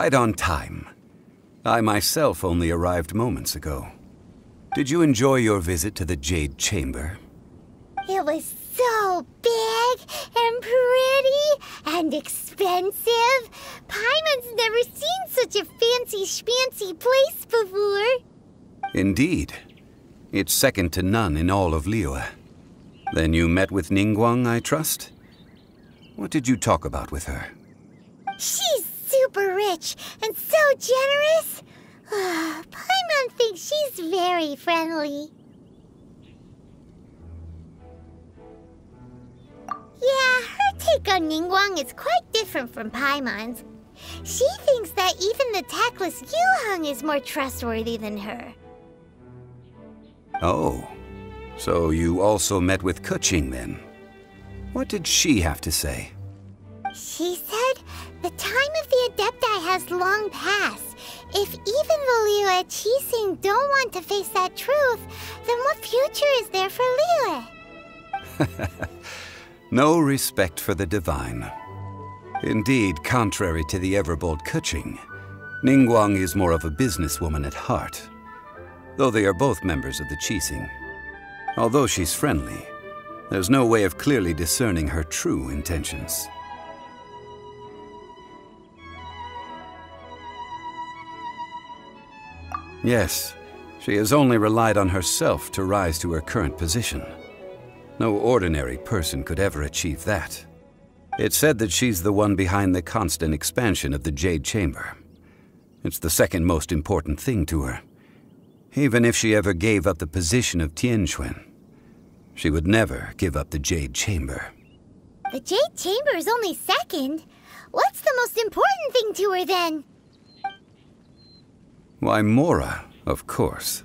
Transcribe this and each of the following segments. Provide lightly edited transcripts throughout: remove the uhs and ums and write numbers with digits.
Right on time. I myself only arrived moments ago. Did you enjoy your visit to the Jade Chamber? It was so big and pretty and expensive. Paimon's never seen such a fancy schmancy place before. Indeed. It's second to none in all of Liyue. Then you met with Ningguang, I trust? What did you talk about with her? She's super rich and so generous. Paimon thinks she's very friendly. Yeah, her take on Ningguang is quite different from Paimon's. She thinks that even the tactless Yuheng is more trustworthy than her. Oh, so you also met with Keqing then? What did she have to say? She said the time of the Adepti has long passed. If even the Liyue Qixing don't want to face that truth, then what future is there for Liyue? No respect for the divine. Indeed, contrary to the ever-bold Keqing, Ningguang is more of a businesswoman at heart, though they are both members of the Qixing. Although she's friendly, there's no way of clearly discerning her true intentions. Yes, she has only relied on herself to rise to her current position. No ordinary person could ever achieve that. It's said that she's the one behind the constant expansion of the Jade Chamber. It's the second most important thing to her. Even if she ever gave up the position of Tianquan, she would never give up the Jade Chamber. The Jade Chamber is only second. What's the most important thing to her then? Why, Mora, of course.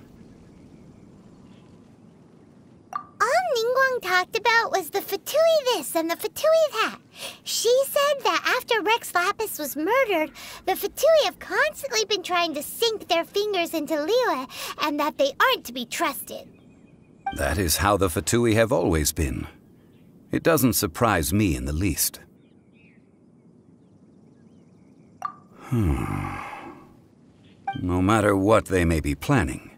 All Ningguang talked about was the Fatui this and the Fatui that. She said that after Rex Lapis was murdered, the Fatui have constantly been trying to sink their fingers into Liyue, and that they aren't to be trusted. That is how the Fatui have always been. It doesn't surprise me in the least. No matter what they may be planning,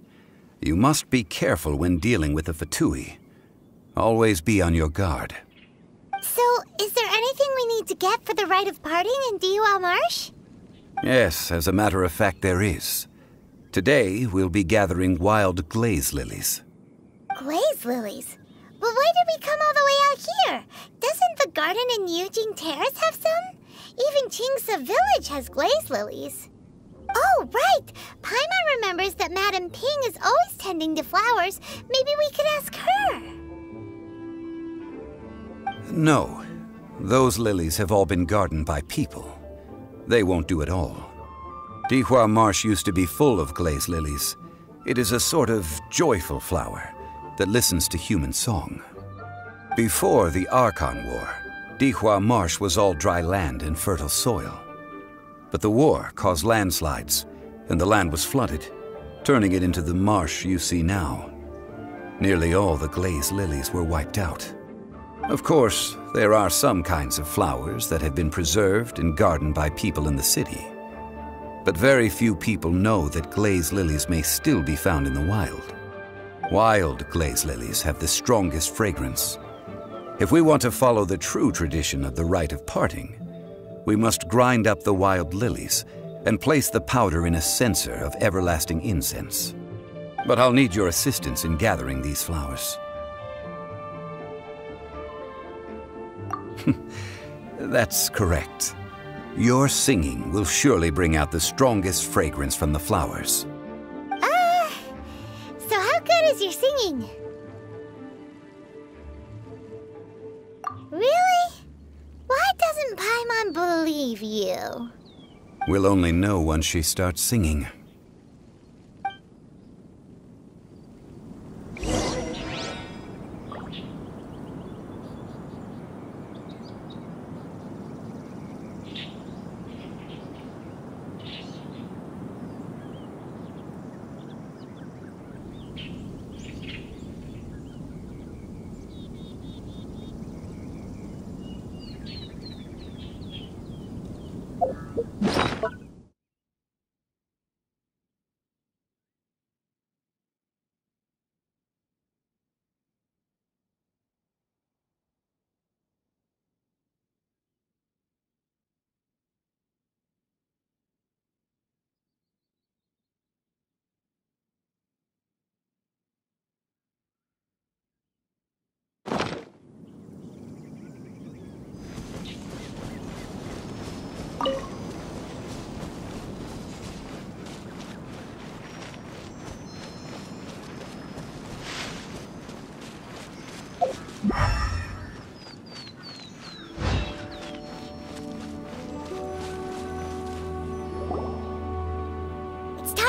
you must be careful when dealing with the Fatui. Always be on your guard. So, is there anything we need to get for the rite of parting in Dihua Marsh? Yes, as a matter of fact, there is. Today, we'll be gathering wild glaze lilies. Glaze lilies? But why did we come all the way out here? Doesn't the garden in Yujing Terrace have some? Even Qingse Village has glaze lilies. Oh, right! Paimon remembers that Madame Ping is always tending to flowers. Maybe we could ask her. No. Those lilies have all been gardened by people. They won't do it all. Dihua Marsh used to be full of glaze lilies. It is a sort of joyful flower that listens to human song. Before the Archon War, Dihua Marsh was all dry land and fertile soil. But the war caused landslides, and the land was flooded, turning it into the marsh you see now. Nearly all the glaze lilies were wiped out. Of course, there are some kinds of flowers that have been preserved and gardened by people in the city. But very few people know that glaze lilies may still be found in the wild. Wild glaze lilies have the strongest fragrance. If we want to follow the true tradition of the rite of parting, we must grind up the wild lilies and place the powder in a censer of everlasting incense. But I'll need your assistance in gathering these flowers. That's correct. Your singing will surely bring out the strongest fragrance from the flowers. So how good is your singing? Really? Why doesn't Paimon believe you? We'll only know once she starts singing.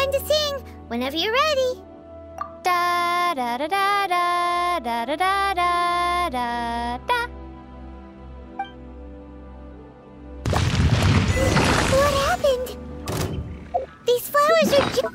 time to sing. Whenever you're ready. Da da da da da da da da da da da. What happened? These flowers are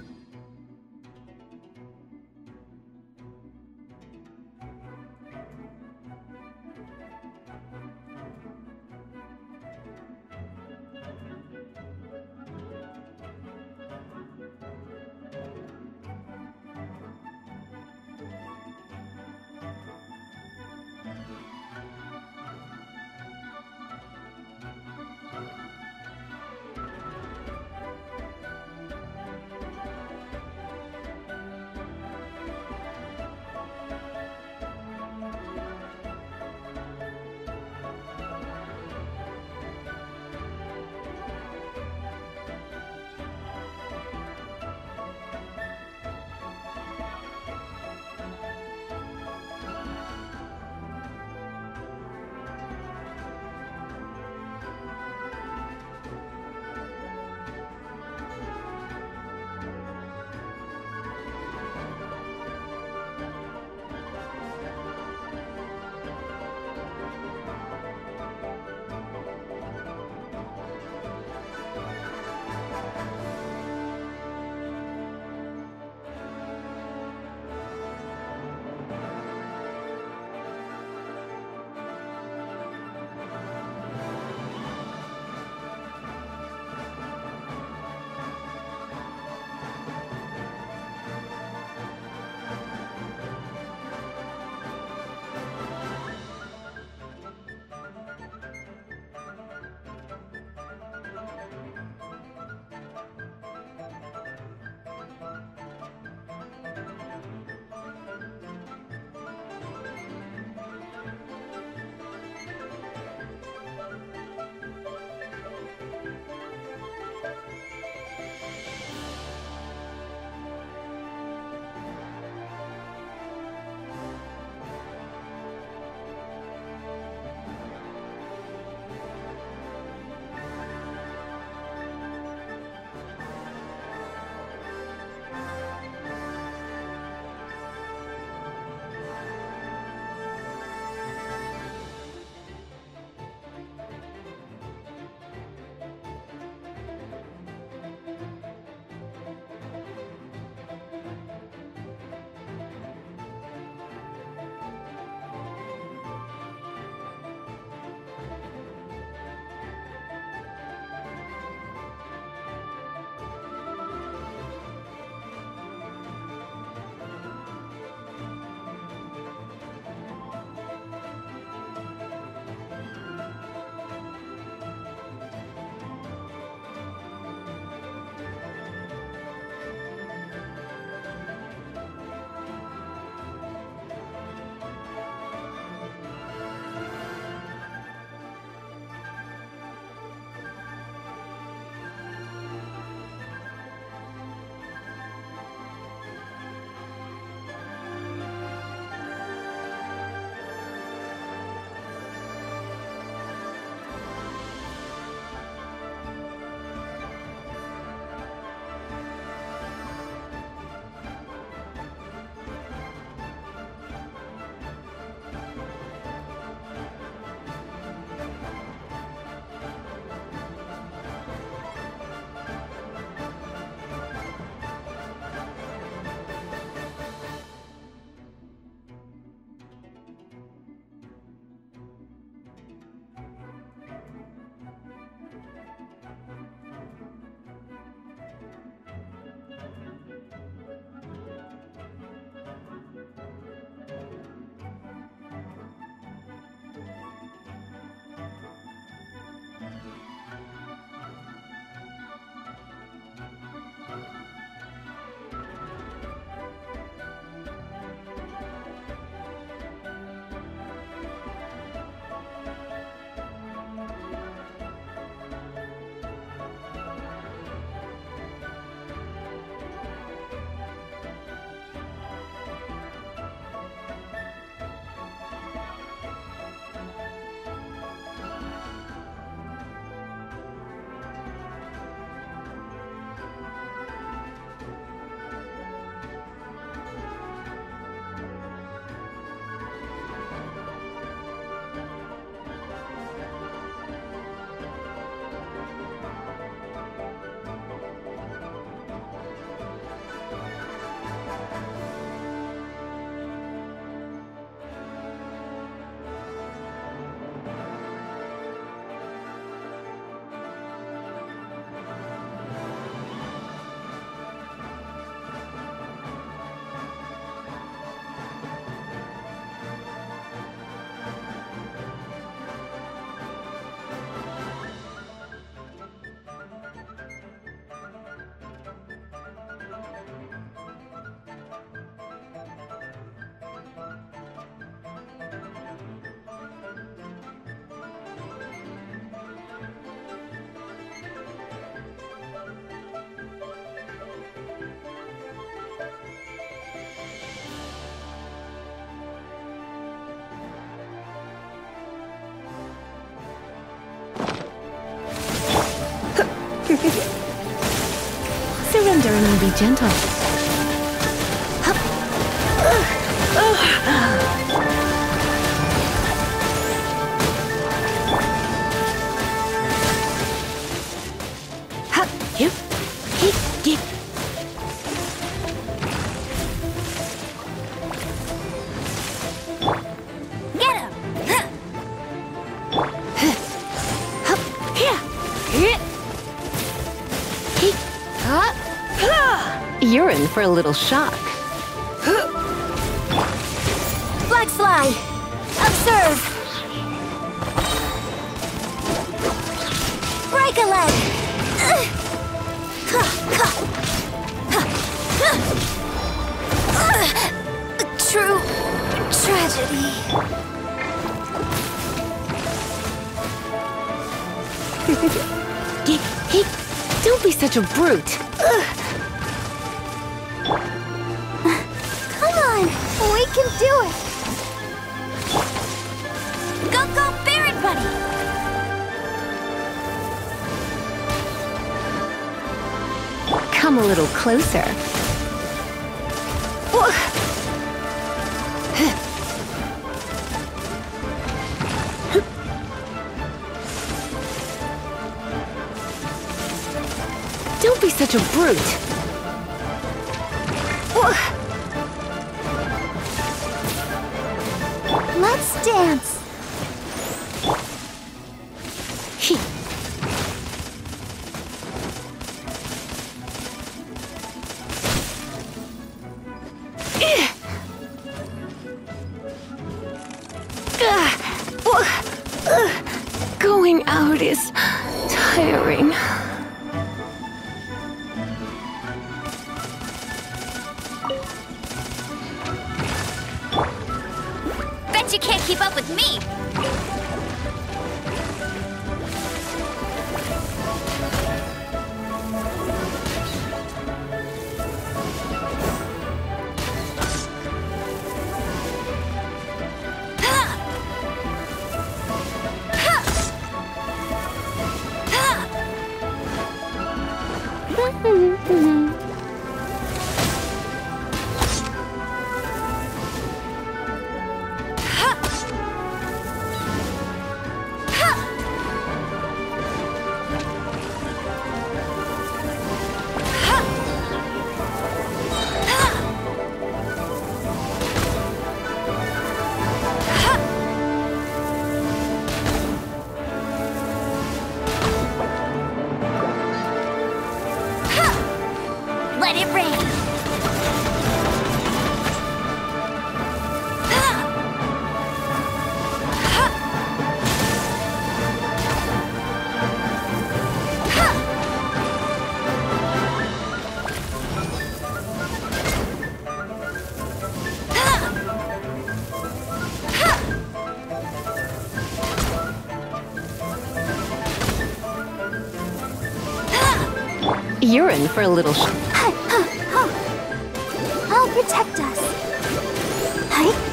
them, Durham, and be gentle. Hup. Hup. Yep. Hip. Yep. Get him! Hup. Yeah. Hit. You're in for a little shock. Flag fly! Observe! Break a leg! True tragedy. Hey, don't be such a brute. Come on, we can do it! Go, go, Barret Buddy! Come a little closer. Don't be such a brute. Let's dance! Going out is tiring. Bet you can't keep up with me! Let it rain! You're in for a little I'll protect us. Hey,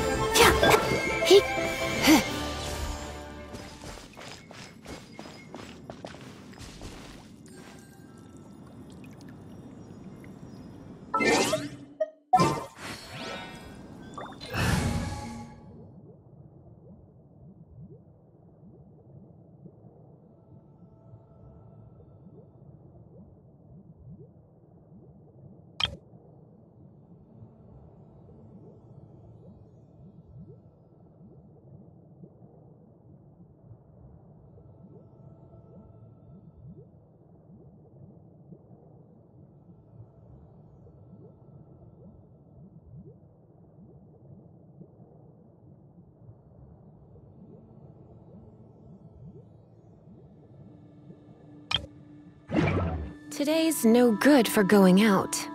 Today's no good for going out.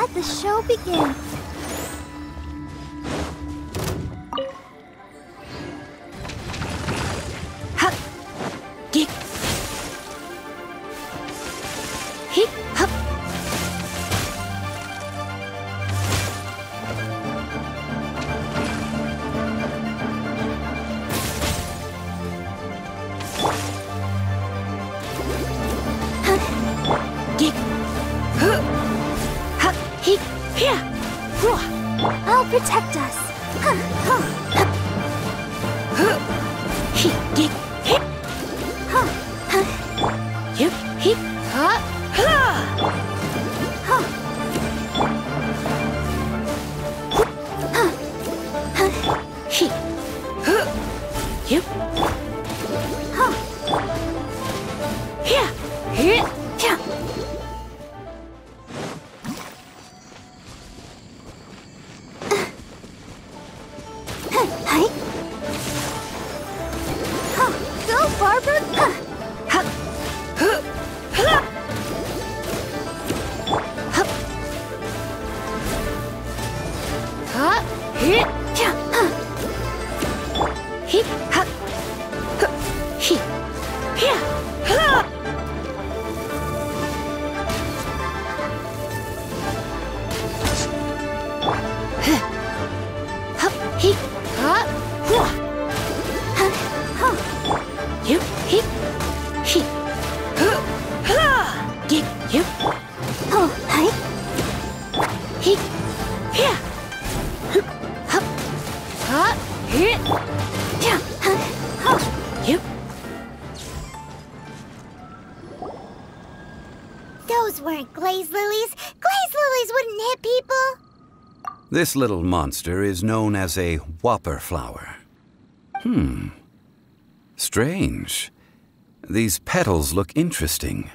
let the show begin. Hup. Get. Hip. Hup. I'll protect us. Go, Barber! Those weren't glaze lilies. Glaze lilies wouldn't hit people. This little monster is known as a whopper flower. Strange. These petals look interesting.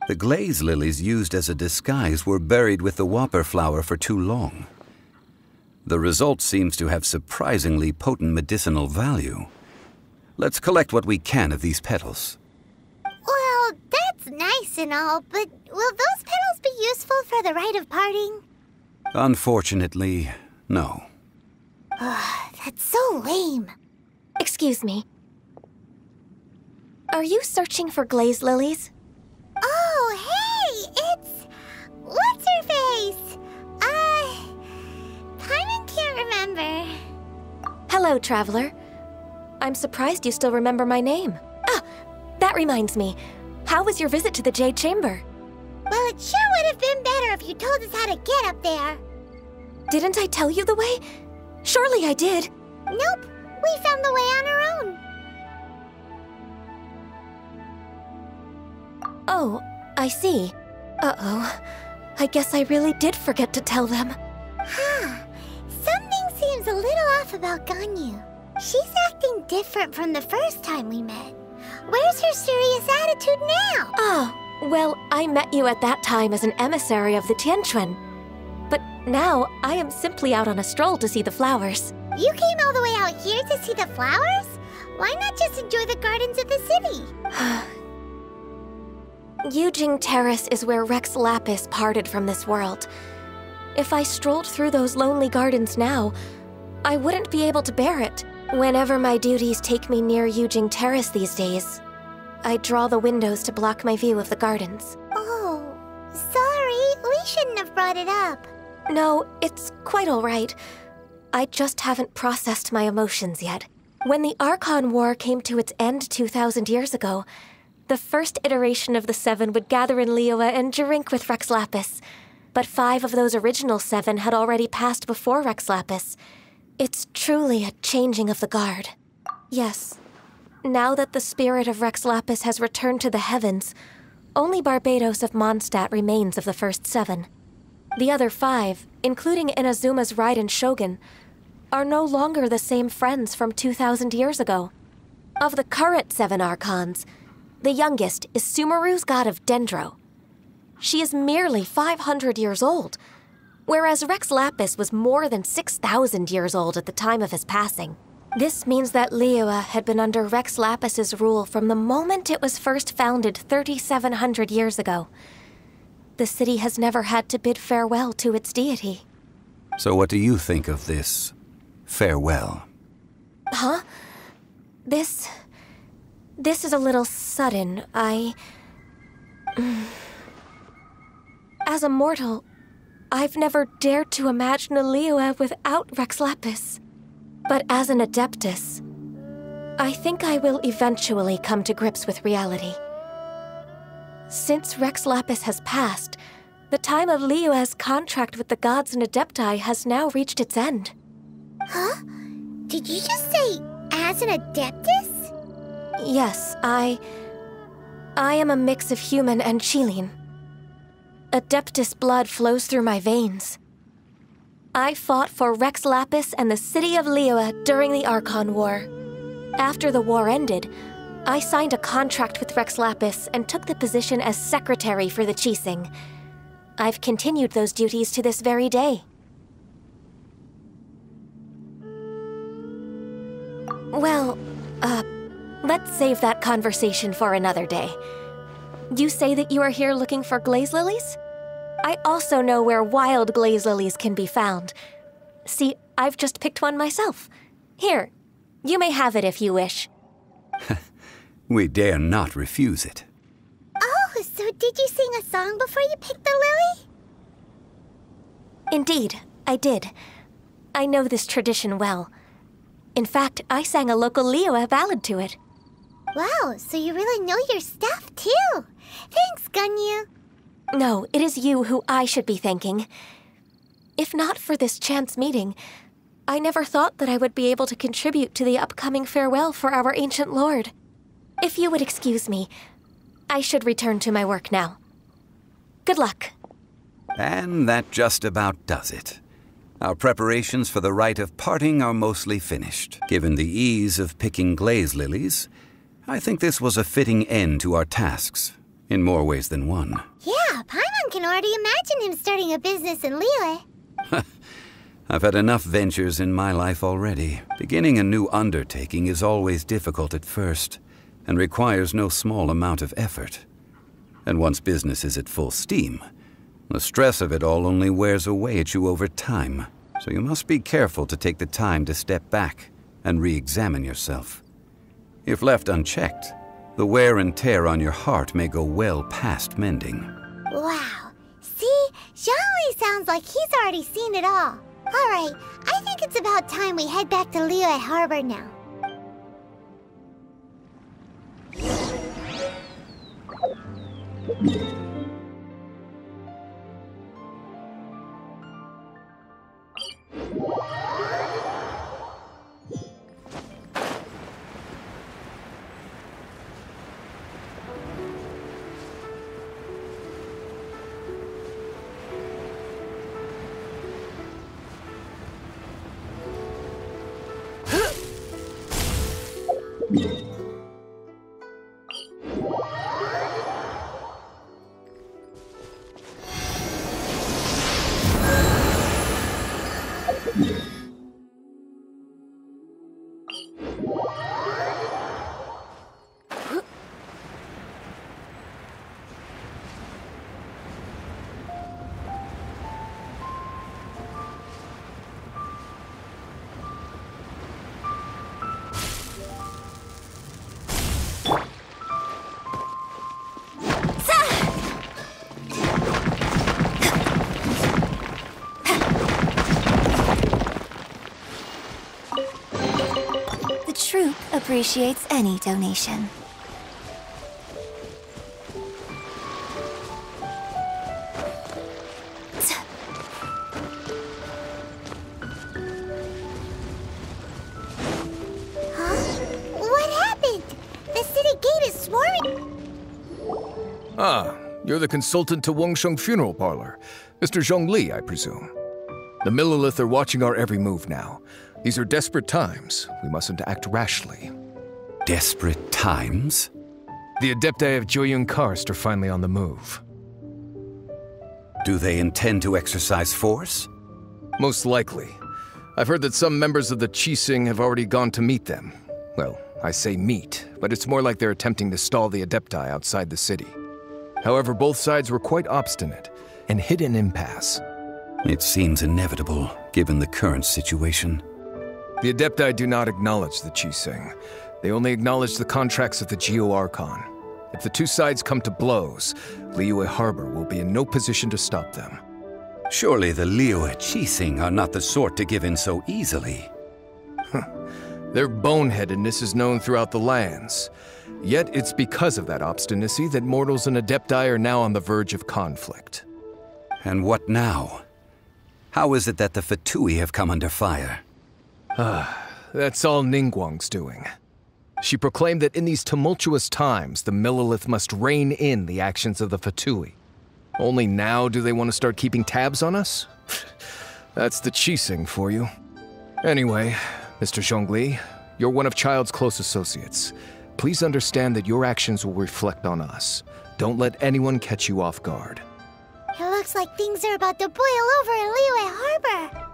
The glaze lilies used as a disguise were buried with the whopper flower for too long. The result seems to have surprisingly potent medicinal value. Let's collect what we can of these petals. Well, that's nice and all, but will those petals be useful for the rite of parting? Unfortunately, no. That's so lame. Excuse me. Are you searching for glaze lilies? Oh, hey! It's... What's-her-face? Paimon can't remember. Hello, traveler. I'm surprised you still remember my name. Ah, that reminds me. How was your visit to the Jade Chamber? Well, it sure would have been better if you told us how to get up there. Didn't I tell you the way? Surely I did. Nope, we found the way on our own. Oh, I see. Uh-oh. I guess I really did forget to tell them. Something seems a little off about Ganyu. She's acting different from the first time we met. Where's her serious attitude now? Ah, well, I met you at that time as an emissary of the Tianquan. But now, I am simply out on a stroll to see the flowers. You came all the way out here to see the flowers? Why not just enjoy the gardens of the city? Yujing Terrace is where Rex Lapis parted from this world. If I strolled through those lonely gardens now, I wouldn't be able to bear it. Whenever my duties take me near Yujing Terrace these days, I draw the windows to block my view of the gardens. Oh, sorry, we shouldn't have brought it up. No, it's quite all right. I just haven't processed my emotions yet. When the Archon War came to its end 2,000 years ago, the first iteration of the Seven would gather in Liyue and drink with Rex Lapis. But 5 of those original 7 had already passed before Rex Lapis. It's truly a changing of the guard. Yes, now that the spirit of Rex Lapis has returned to the heavens, only Barbados of Mondstadt remains of the first 7. The other 5, including Inazuma's Raiden Shogun, are no longer the same friends from 2,000 years ago. Of the current 7 Archons, the youngest is Sumeru's god of Dendro. She is merely 500 years old, whereas Rex Lapis was more than 6,000 years old at the time of his passing. This means that Liyue had been under Rex Lapis's rule from the moment it was first founded 3,700 years ago. The city has never had to bid farewell to its deity. So what do you think of this farewell? Huh? This is a little sudden. As a mortal, I've never dared to imagine a Liyue without Rex Lapis. But as an Adeptus, I think I will eventually come to grips with reality. Since Rex Lapis has passed, The time of Liyue's contract with the gods and Adepti has now reached its end. Huh? Did you just say, as an Adeptus? Yes, I am a mix of human and Qilin. Adeptus blood flows through my veins. I fought for Rex Lapis and the city of Liyue during the Archon War. After the war ended, I signed a contract with Rex Lapis and took the position as secretary for the Qixing. I've continued those duties to this very day. Well, let's save that conversation for another day. You say that you are here looking for glaze lilies? I also know where wild glaze lilies can be found. See, I've just picked one myself. Here, you may have it if you wish. We dare not refuse it. Oh, so did you sing a song before you picked the lily? Indeed, I did. I know this tradition well. In fact, I sang a local Liyue ballad to it. Wow, so you really know your stuff, too. Thanks, Gunyu. No, it is you who I should be thanking. If not for this chance meeting, I never thought that I would be able to contribute to the upcoming farewell for our ancient lord. If you would excuse me, I should return to my work now. Good luck. And that just about does it. Our preparations for the rite of parting are mostly finished. Given the ease of picking glaze lilies, I think this was a fitting end to our tasks, in more ways than one. Yeah, Paimon can already imagine him starting a business in Liyue. I've had enough ventures in my life already. Beginning a new undertaking is always difficult at first, and requires no small amount of effort. And once business is at full steam, the stress of it all only wears away at you over time. So you must be careful to take the time to step back and re-examine yourself. If left unchecked, the wear and tear on your heart may go well past mending. Wow. See? Zhongli sounds like he's already seen it all. Alright, I think it's about time we head back to Liyue Harbor now. Appreciates any donation. Huh? What happened? The city gate is swarming. Ah, you're the consultant to Wengsheng Funeral Parlor. Mr. Zhongli, I presume. The Millilith are watching our every move now. These are desperate times. We mustn't act rashly. Desperate times? The Adepti of Joyun Karst are finally on the move. Do they intend to exercise force? Most likely. I've heard that some members of the Qixing have already gone to meet them. Well, I say meet, but it's more like they're attempting to stall the Adepti outside the city. However, both sides were quite obstinate and hit an impasse. It seems inevitable, given the current situation. The Adepti do not acknowledge the Qixing. They only acknowledge the contracts of the Geo-Archon. If the two sides come to blows, Liyue Harbor will be in no position to stop them. Surely the Liyue Qixing are not the sort to give in so easily. Their boneheadedness is known throughout the lands. Yet it's because of that obstinacy that mortals and Adepti are now on the verge of conflict. And what now? How is it that the Fatui have come under fire? That's all Ningguang's doing. She proclaimed that in these tumultuous times, the Millelith must rein in the actions of the Fatui. Only now do they want to start keeping tabs on us? That's the Qixing for you. Anyway, Mr. Zhongli, you're one of Child's close associates. Please understand that your actions will reflect on us. Don't let anyone catch you off guard. It looks like things are about to boil over in Liyue Harbor.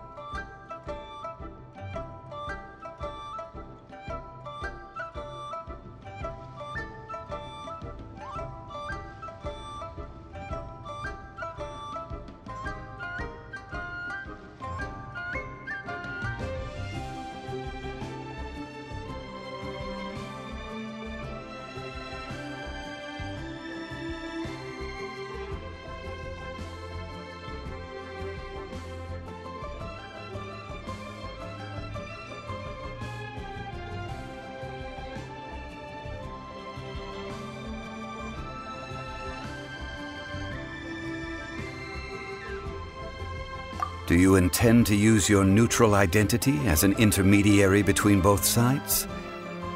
Do you intend to use your neutral identity as an intermediary between both sides?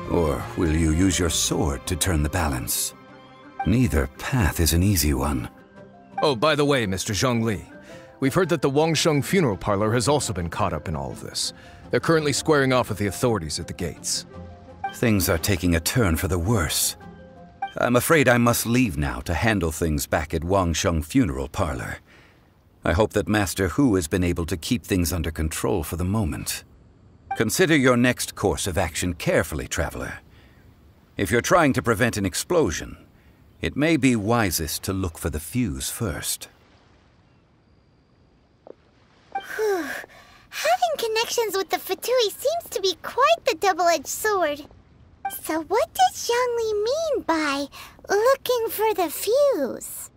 Or will you use your sword to turn the balance? Neither path is an easy one. Oh, by the way, Mr. Zhongli, we've heard that the Wangsheng funeral parlor has also been caught up in all of this. They're currently squaring off with the authorities at the gates. Things are taking a turn for the worse. I'm afraid I must leave now to handle things back at Wangsheng funeral parlor. I hope that Master Hu has been able to keep things under control for the moment. Consider your next course of action carefully, Traveler. If you're trying to prevent an explosion, it may be wisest to look for the fuse first. Having connections with the Fatui seems to be quite the double-edged sword. So what does Zhongli mean by looking for the fuse?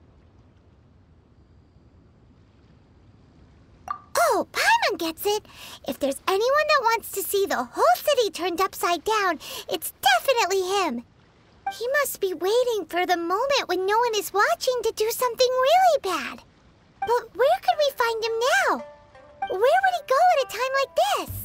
Oh, Paimon gets it. If there's anyone that wants to see the whole city turned upside down, it's definitely him. He must be waiting for the moment when no one is watching to do something really bad. But where could we find him now? Where would he go at a time like this?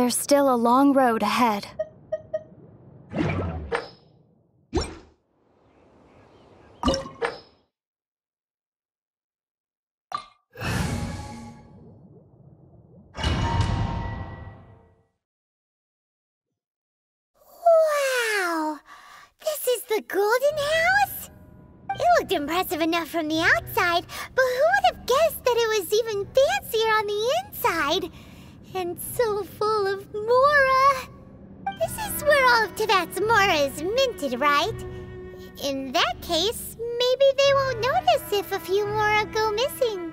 There's still a long road ahead. Wow! This is the Golden House? It looked impressive enough from the outside, but who would have guessed that it was even fancier on the inside? And so full of Mora. This is where all of Teyvat's Mora is minted, right? In that case, maybe they won't notice if a few Mora go missing.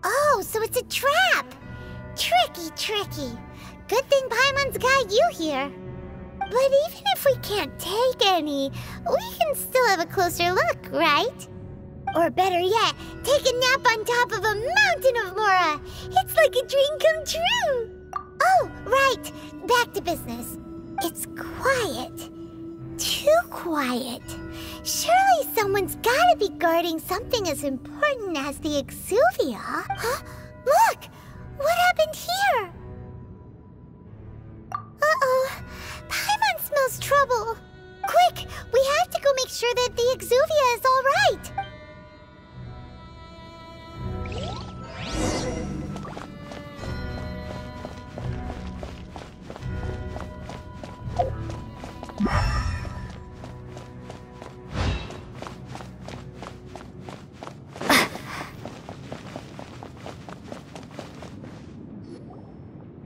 Oh, so it's a trap! Tricky, tricky. Good thing Paimon's got you here. But even if we can't take any, we can still have a closer look, right? Or better yet, take a nap on top of a mountain of Mora. It's like a dream come true. Oh, right. Back to business. It's quiet. Too quiet. Surely someone's gotta be guarding something as important as the Exuvia. Huh? Look! What happened here? Uh-oh. Paimon smells trouble. Quick! We have to go make sure that the Exuvia is all right.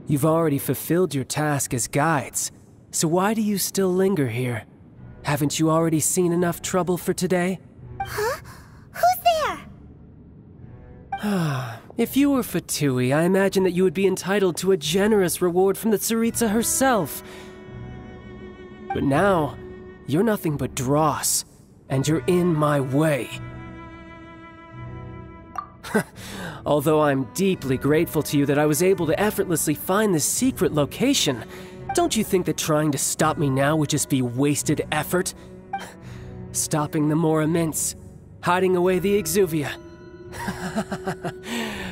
You've already fulfilled your task as guides, so why do you still linger here? Haven't you already seen enough trouble for today? Huh? Who's there? If you were Fatui, I imagine that you would be entitled to a generous reward from the Tsaritsa herself. But now, you're nothing but dross, and you're in my way. Although I'm deeply grateful to you that I was able to effortlessly find this secret location, don't you think that trying to stop me now would just be wasted effort? Stopping the Mora Mints, hiding away the Exuvia.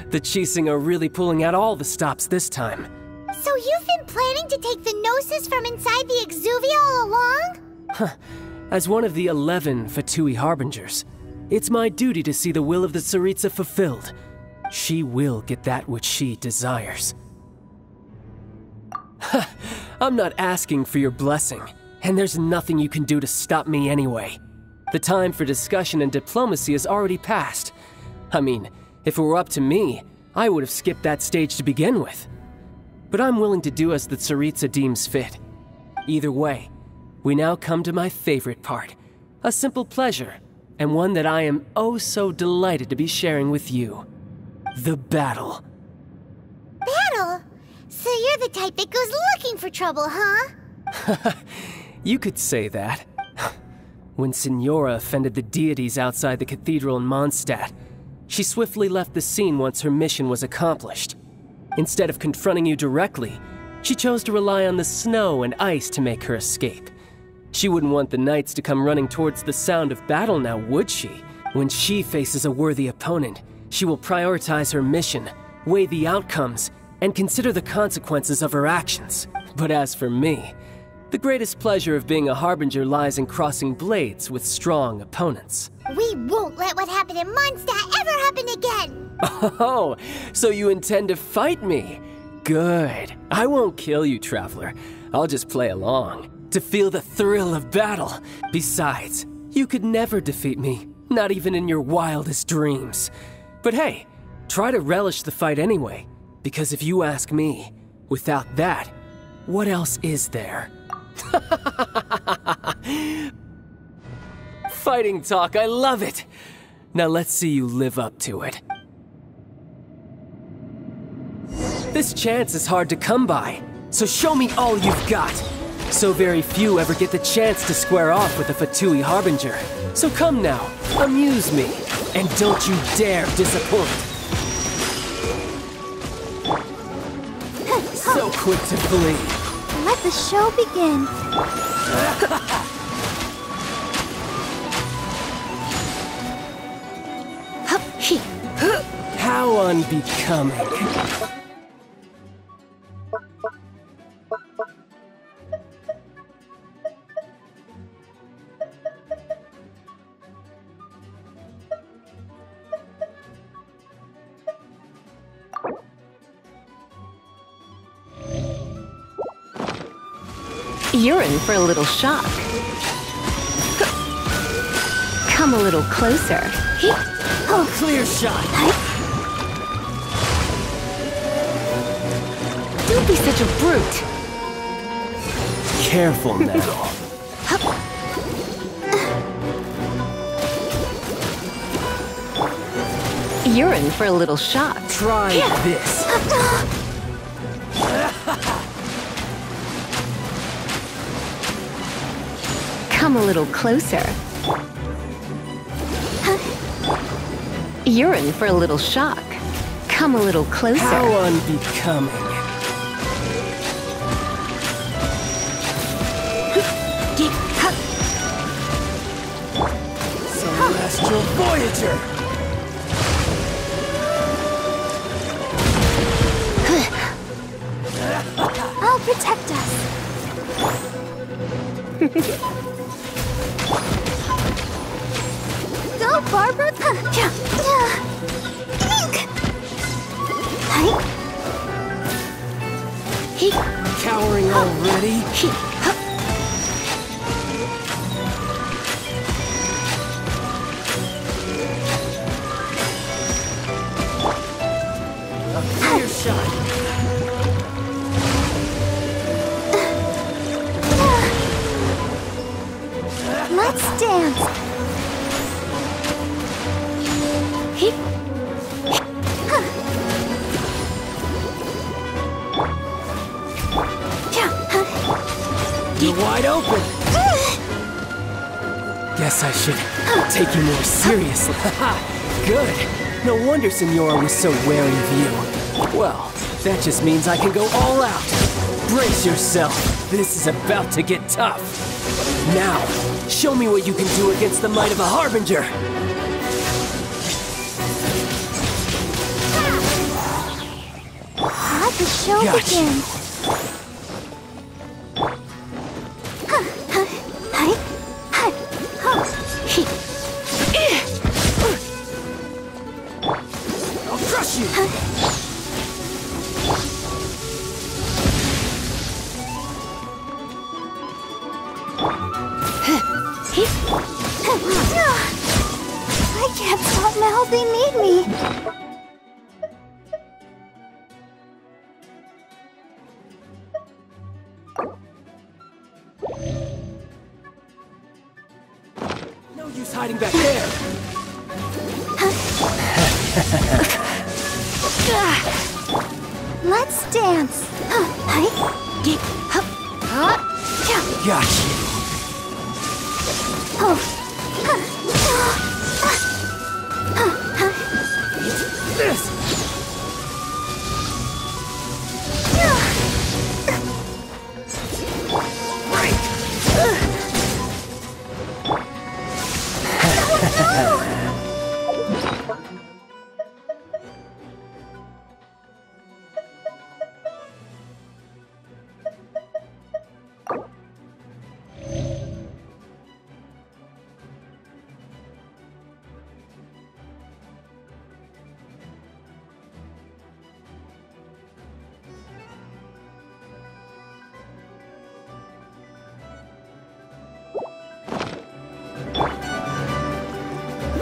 The Chising are really pulling out all the stops this time. So you've been planning to take the Gnosis from inside the Exuvia all along? As one of the 11 Fatui Harbingers, it's my duty to see the will of the Tsaritsa fulfilled. She will get that which she desires. I'm not asking for your blessing, and there's nothing you can do to stop me anyway. The time for discussion and diplomacy has already passed. I mean, if it were up to me, I would have skipped that stage to begin with. But I'm willing to do as the Tsaritsa deems fit. Either way, we now come to my favorite part, a simple pleasure, and one that I am oh so delighted to be sharing with you. The battle. Battle? So you're the type that goes looking for trouble, huh? You could say that. When Signora offended the deities outside the cathedral in Mondstadt, she swiftly left the scene once her mission was accomplished. Instead of confronting you directly, she chose to rely on the snow and ice to make her escape. She wouldn't want the knights to come running towards the sound of battle now, would she? When she faces a worthy opponent, she will prioritize her mission, weigh the outcomes, and consider the consequences of her actions. But as for me, the greatest pleasure of being a Harbinger lies in crossing blades with strong opponents. We won't let what happened in Mondstadt ever happen again! Oh, so you intend to fight me? Good. I won't kill you, Traveler. I'll just play along, to feel the thrill of battle. Besides, you could never defeat me, not even in your wildest dreams. But hey, try to relish the fight anyway, because if you ask me, without that, what else is there? Fighting talk, I love it! Now let's see you live up to it. This chance is hard to come by, so show me all you've got. So very few ever get the chance to square off with a Fatui Harbinger. So come now, amuse me, and don't you dare disappoint. So quick to flee. Let the show begin. How unbecoming. You're in for a little shock. Come a little closer. Oh, clear shot. Don't be such a brute. Careful now. You're in for a little shock. Try this. Come a little closer. You're in for a little shock. Come a little closer. How unbecoming. Celestial Voyager! I'll protect us. Go, Barbara! Cowering already? A clear shot. Let's dance. You're wide open. Guess I should take you more seriously. Good. No wonder Senora was so wary of you. Well, that just means I can go all out. Brace yourself. This is about to get tough. Now, show me what you can do against the might of a Harbinger. Let the show begin. I'll crush you. I can't stop now. They need me. No use hiding back there. Let's dance. Got you. This.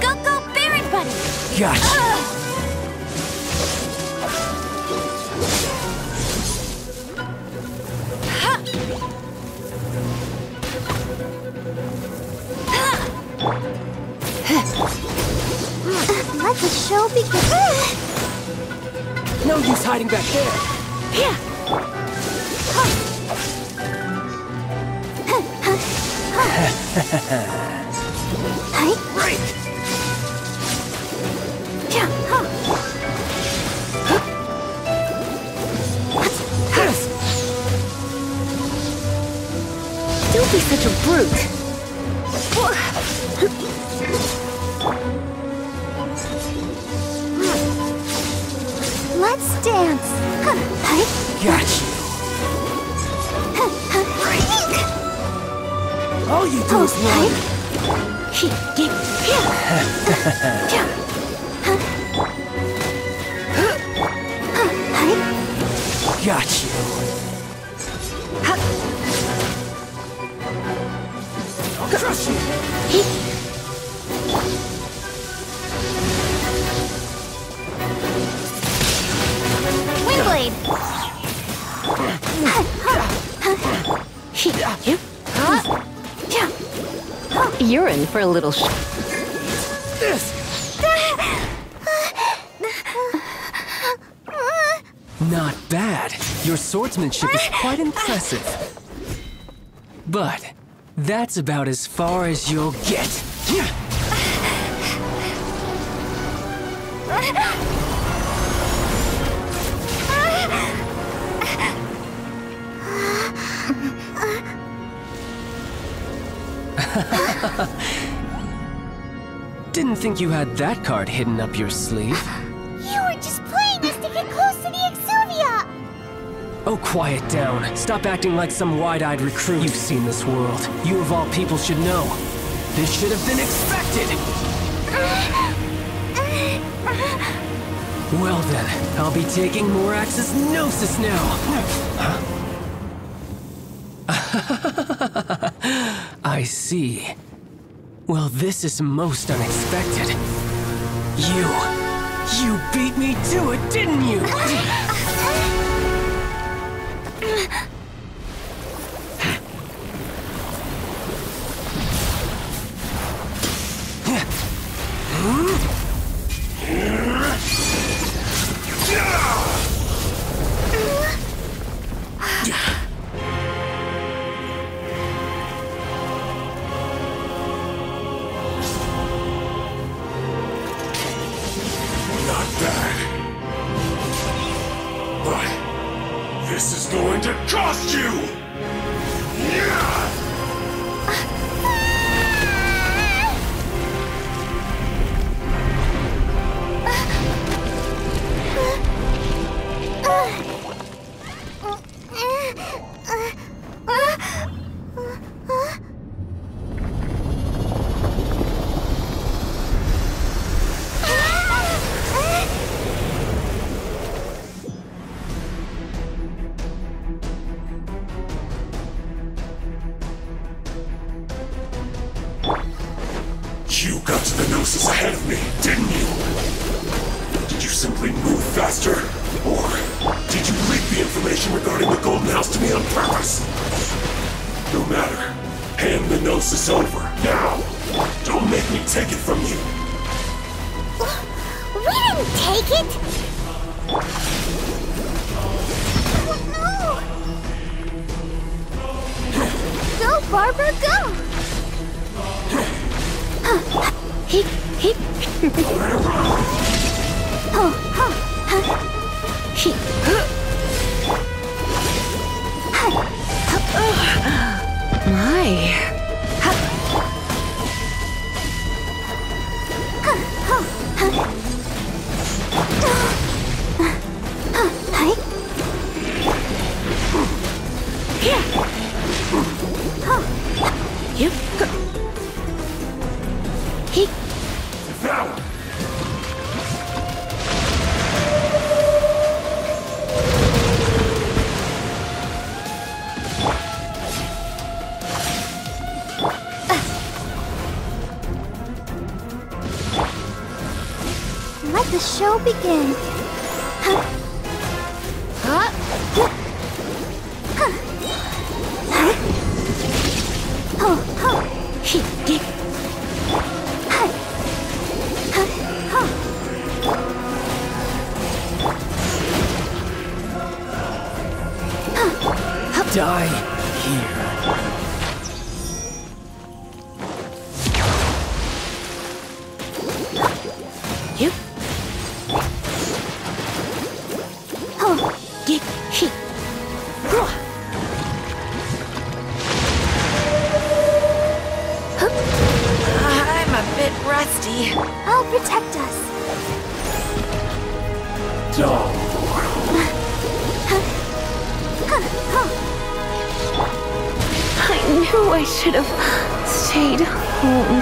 Go, Baron Buddy! Gotcha. Let the show begin. No use hiding back there. Break. Don't be such a brute. Let's dance. Got you. All you do is run. Got you. Crush you! Windblade! You're in for a little Not bad. Your swordsmanship is quite impressive. But that's about as far as you'll get. Didn't think you had that card hidden up your sleeve. You were just playing us to get close to the Exuvia! Oh, quiet down. Stop acting like some wide-eyed recruit. You've seen this world. You of all people should know. This should have been expected! Well then, I'll be taking Morax's Gnosis now! I see. Well, this is most unexpected. You beat me to it, didn't you? This is going to cost you! You got to the Gnosis ahead of me, didn't you? Did you simply move faster? Or did you leak the information regarding the Golden House to me on purpose? No matter. Hand the Gnosis over, now! Don't make me take it from you! We didn't take it! Oh, no! Go, Barber, go! Let the show begin. Die here. I'm a bit rusty. I'll protect us. I knew I should have stayed home.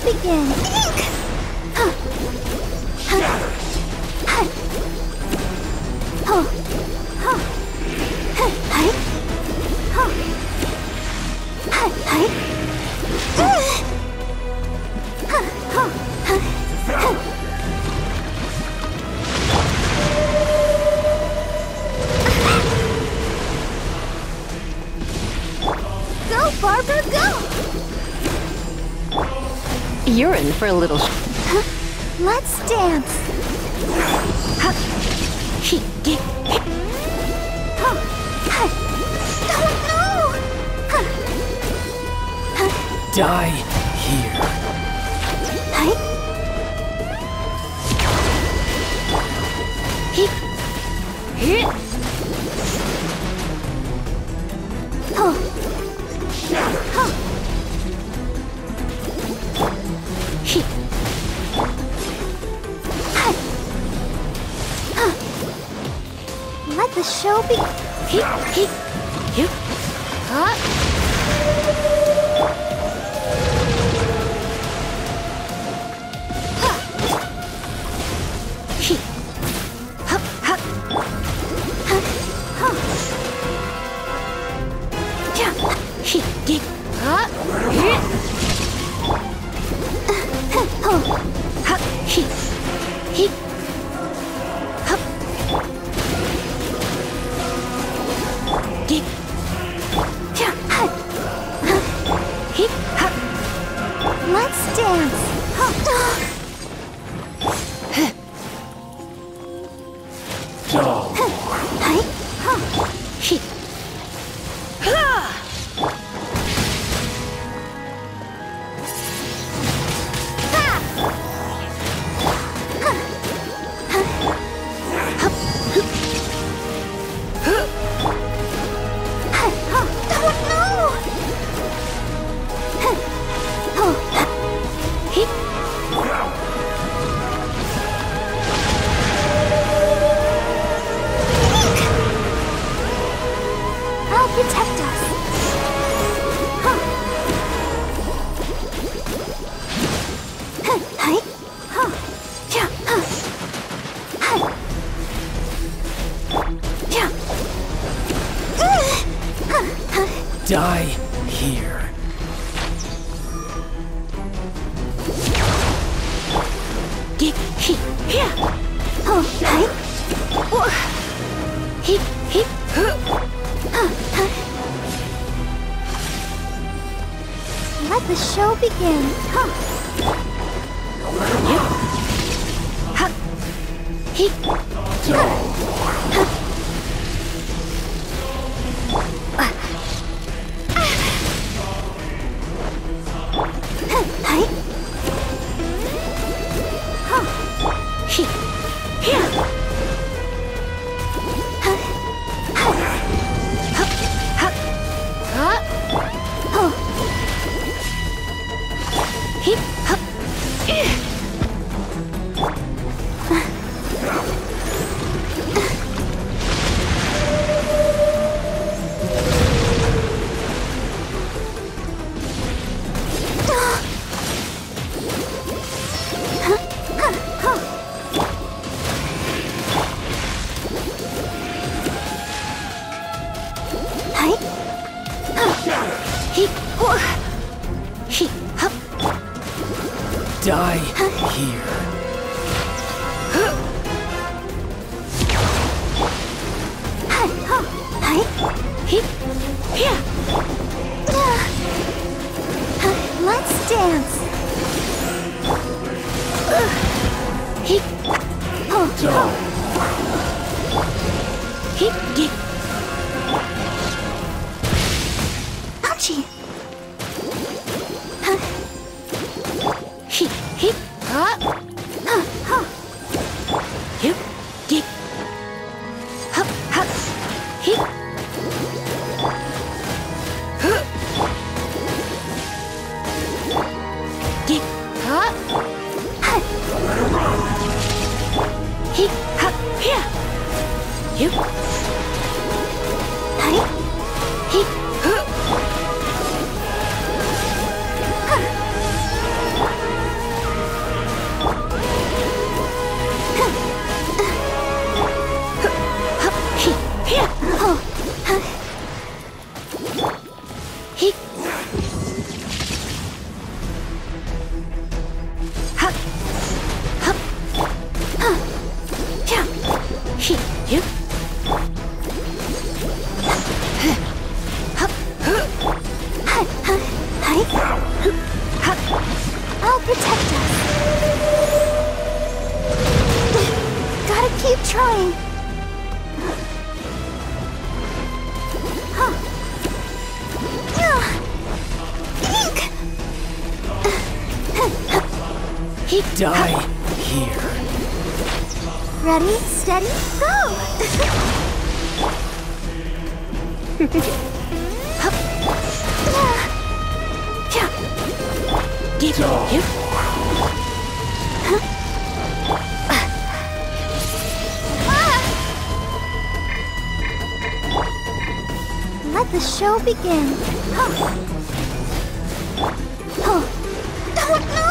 begin. Go, Barbara, go! You're in for a little. Let's dance. Die here. Let the show be. Let's dance. I'll protect us. Die here. Let the show begin. Die here. Let's dance. Ouchie. You. I'll protect us. Gotta keep trying. Die here. Ready, steady, go! You. Let the show begin. Oh no!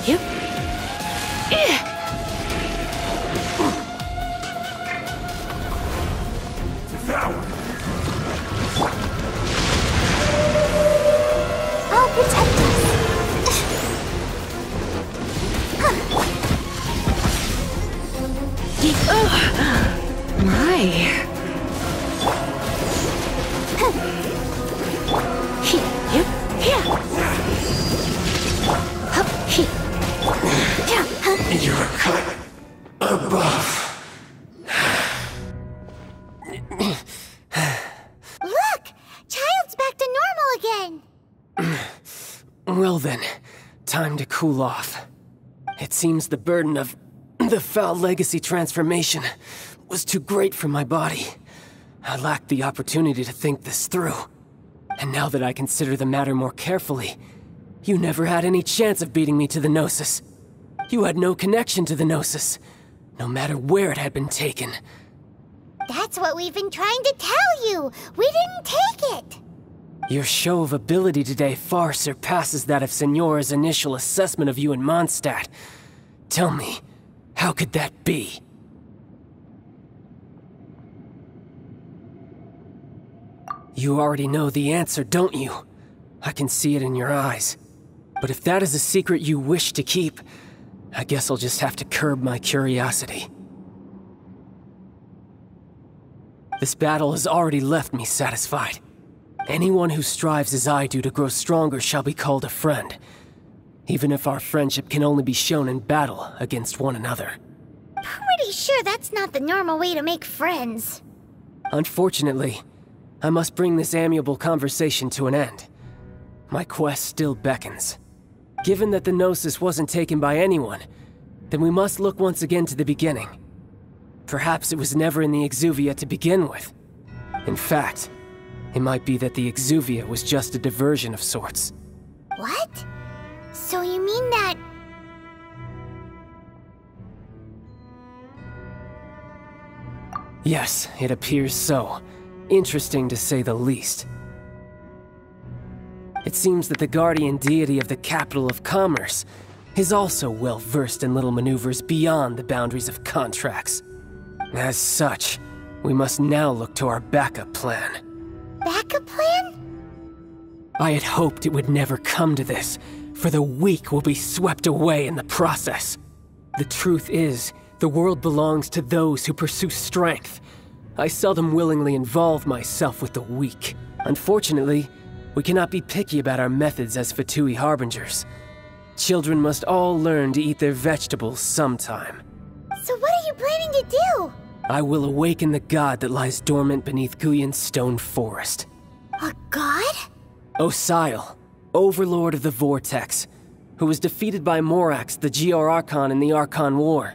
You. I'll protect us. My. You're cut above. Look! Child's back to normal again. Well then, time to cool off. It seems the burden of the foul legacy transformation was too great for my body. I lacked the opportunity to think this through. And now that I consider the matter more carefully, you never had any chance of beating me to the Gnosis. You had no connection to the Gnosis, no matter where it had been taken. That's what we've been trying to tell you. We didn't take it. Your show of ability today far surpasses that of Signora's initial assessment of you in Mondstadt. Tell me, how could that be? You already know the answer, don't you? I can see it in your eyes. But if that is a secret you wish to keep, I guess I'll just have to curb my curiosity. This battle has already left me satisfied. Anyone who strives as I do to grow stronger shall be called a friend, even if our friendship can only be shown in battle against one another. Pretty sure that's not the normal way to make friends. Unfortunately, I must bring this amiable conversation to an end. My quest still beckons. Given that the Gnosis wasn't taken by anyone, then we must look once again to the beginning. Perhaps it was never in the Exuvia to begin with. In fact, it might be that the Exuvia was just a diversion of sorts. What? So you mean that... Yes, it appears so. Interesting to say the least. It seems that the guardian deity of the capital of commerce is also well versed in little maneuvers beyond the boundaries of contracts. As such, we must now look to our backup plan. Backup plan? I had hoped it would never come to this, for the weak will be swept away in the process. The truth is, the world belongs to those who pursue strength. I seldom willingly involve myself with the weak. Unfortunately, we cannot be picky about our methods as Fatui Harbingers. Children must all learn to eat their vegetables sometime. So what are you planning to do? I will awaken the god that lies dormant beneath Guyon's stone forest. A god? Osile, overlord of the Vortex, who was defeated by Morax, the Geo-Archon in the Archon War,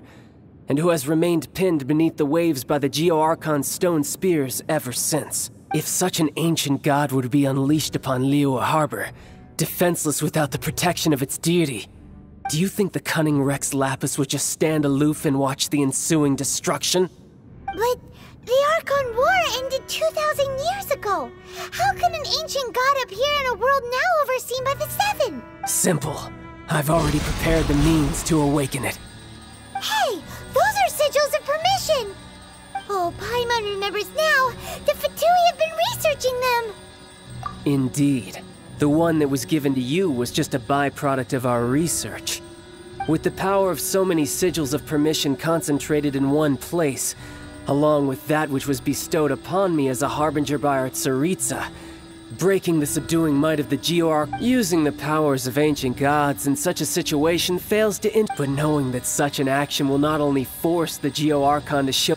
and who has remained pinned beneath the waves by the Geo-Archon's stone spears ever since. If such an ancient god were to be unleashed upon Liyue Harbor, defenseless without the protection of its deity, do you think the cunning Rex Lapis would just stand aloof and watch the ensuing destruction? But the Archon War ended 2,000 years ago. How can an ancient god appear in a world now overseen by the Seven? Simple. I've already prepared the means to awaken it. Hey, those are sigils of permission! Oh, Paimon remembers now. The Fatui have been researching them. Indeed. The one that was given to you was just a byproduct of our research. With the power of so many sigils of permission concentrated in one place, along with that which was bestowed upon me as a harbinger by our Tsaritsa, breaking the subduing might of the Geo-Arch, using the powers of ancient gods in such a situation fails to but knowing that such an action will not only force the Geo-Archon to show